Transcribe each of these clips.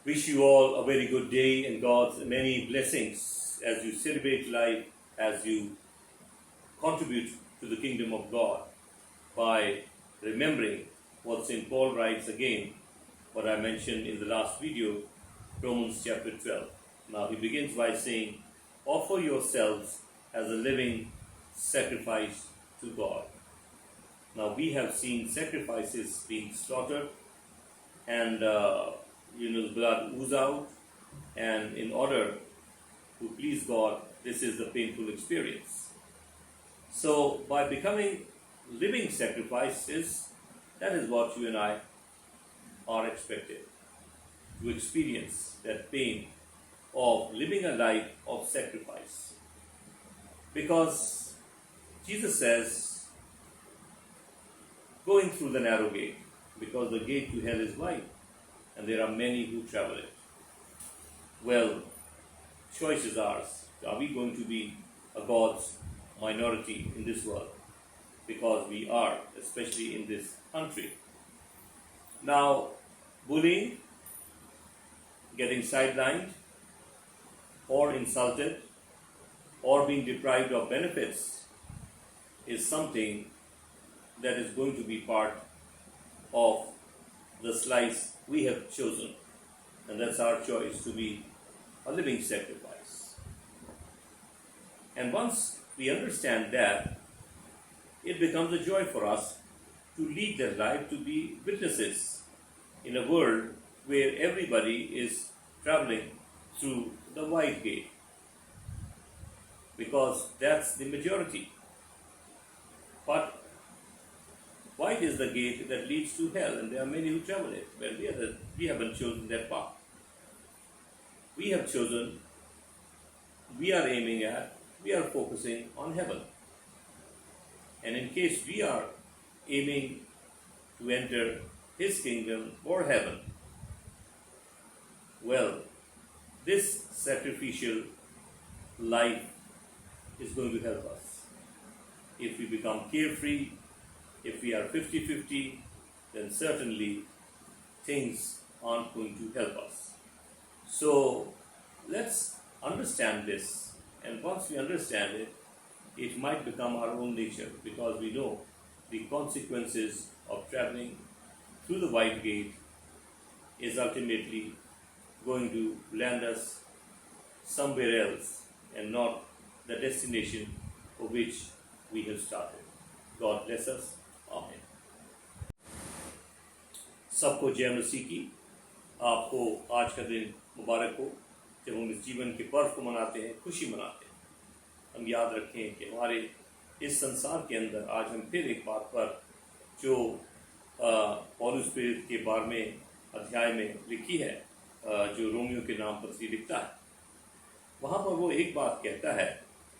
Wish you all a very good day and God's many blessings as you celebrate life, as you contribute to the kingdom of God by remembering what St. Paul writes again, what I mentioned in the last video, Romans chapter 12. Now he begins by saying, offer yourselves as a living sacrifice to God. Now we have seen sacrifices being slaughtered and the blood ooze out, and in order to please God, this is the painful experience. So by becoming living sacrifices, that is what you and I are expected to experience, that pain of living a life of sacrifice. Because Jesus says, going through the narrow gate, because the gate to hell is wide and there are many who travel it. Well, choice is ours. Are we going to be a God's minority in this world? Because we are, especially in this country. Now, bullying, getting sidelined, or insulted, or being deprived of benefits is something that is going to be part of the slice we have chosen. And that's our choice, to be a living sacrifice. And once we understand that, it becomes a joy for us to lead that life, to be witnesses in a world where everybody is traveling through the wide gate, because that's the majority. But wide is the gate that leads to hell, and there are many who travel it. Well, we haven't chosen that path. We have chosen, we are aiming at, we are focusing on heaven. And in case we are aiming to enter His kingdom or heaven, well, this sacrificial life is going to help us. If we become carefree, if we are 50-50, then certainly things aren't going to help us. So let's understand this, and once we understand it, it might become our own nature, because we know the consequences of traveling through the wide gate is ultimately going to land us somewhere else and not the destination for which we have started. God bless us. आमीन। सबको जय मसीह की। आपको आज का दिन मुबारक हो, जब हम इस जीवन के पर्व को मनाते हैं, खुशी मनाते हैं। हम याद रखें कि हमारे इस संसार के अंदर आज हम फिर एक बात पर जो पौलुस प्रेरित के 12वें अध्याय में लिखी है, जो रोमियो के नाम पत्री लिखता है, वहाँ पर वो एक बात कहता है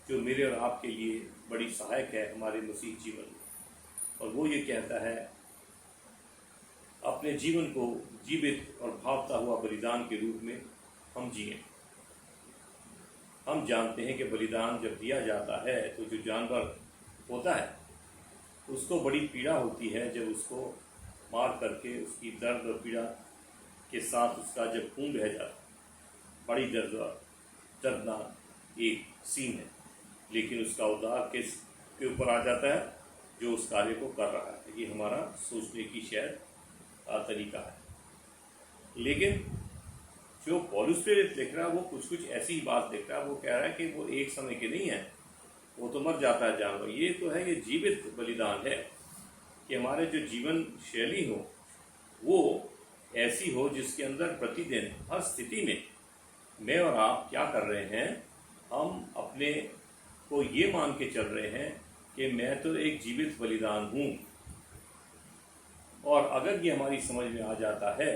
जो मेरे और आपके लिए बड़ी सहायक है हमारे मसीह जीवन में। और वो ये कहता है, अपने जीवन को जीवित और भावता हुआ बलिदान के रूप में हम जिएं। हम जानते हैं कि बलिदान जब दिया जाता है तो जो जानवर होता है उसको बड़ी पीड़ा होती है, जब उसको मार करके उसकी दर्द और पीड़ा के साथ उसका जब खून बह जाता है, बड़ी दर्दनाक एक सीन है। लेकिन उसका उद्धार किस के ऊपर आ जाता है? जो उस कार्य को कर रहा है। ये हमारा सोचने की शायद तरीका है। लेकिन जो पौलुस प्रेरित लिख रहा है वो कुछ ऐसी बात लिख रहा है। वो कह रहा है कि वो एक समय के नहीं है, वो तो मर जाता है जानवर। ये तो है, ये जीवित बलिदान है कि हमारे जो जीवन शैली हो वो ऐसी हो जिसके अंदर प्रतिदिन हर स्थिति में मैं और आप क्या कर रहे हैं, हम अपने को ये मान के चल रहे हैं कि मैं तो एक जीवित बलिदान हूँ। और अगर ये हमारी समझ में आ जाता है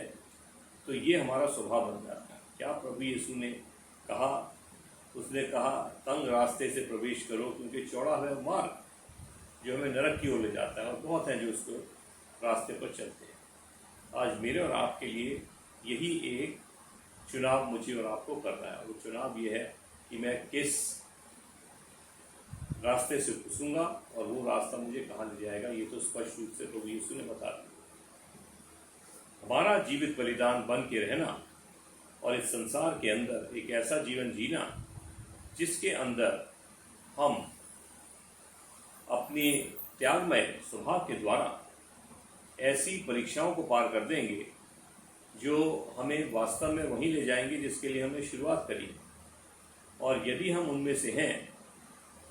तो ये हमारा स्वभाव बन जाता है। क्या प्रभु यीशु ने कहा? उसने कहा, तंग रास्ते से प्रवेश करो क्योंकि चौड़ा है मार्ग जो हमें नरक की ओर ले जाता है, और बहुत हैं जो उसको रास्ते पर चलते हैं। आज मेरे और आपके लिए यही एक चुनाव मुझे और आपको करना है। वो चुनाव ये है कि मैं किस रास्ते से घुसूंगा और वो रास्ता मुझे कहाँ ले जाएगा, ये तो स्पष्ट रूप से प्रभु यीशु ने बता दिया। हमारा जीवित बलिदान बन के रहना और इस संसार के अंदर एक ऐसा जीवन जीना जिसके अंदर हम अपनी त्यागमय स्वभाव के द्वारा ऐसी परीक्षाओं को पार कर देंगे जो हमें वास्तव में वहीं ले जाएंगे जिसके लिए हमने शुरुआत करी। और यदि हम उनमें से हैं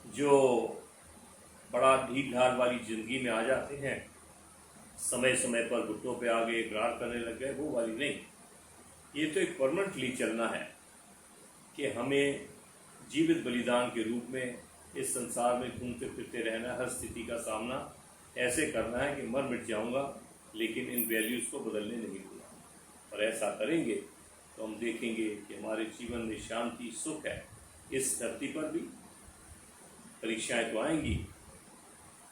जो बड़ा ढील ढाल वाली जिंदगी में आ जाते हैं, समय समय पर घुटनों पे आ गए, इकरार करने लग गए, वो वाली नहीं। ये तो एक परमानेंटली चलना है कि हमें जीवित बलिदान के रूप में इस संसार में घूमते फिरते रहना, हर स्थिति का सामना ऐसे करना है कि मर मिट जाऊंगा लेकिन इन वैल्यूज़ को बदलने नहीं दूंगा। और ऐसा करेंगे तो हम देखेंगे कि हमारे जीवन में शांति, सुख है। इस धरती पर भी परीक्षाएं तो आएंगी,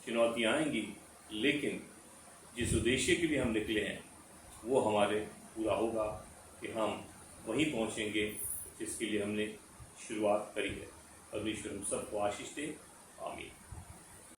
चुनौतियां आएंगी, लेकिन जिस उद्देश्य के लिए हम निकले हैं वो हमारे पूरा होगा कि हम वहीं पहुंचेंगे जिसके लिए हमने शुरुआत करी है। परमेश्वर हम सबको आशीष दे। आमीन।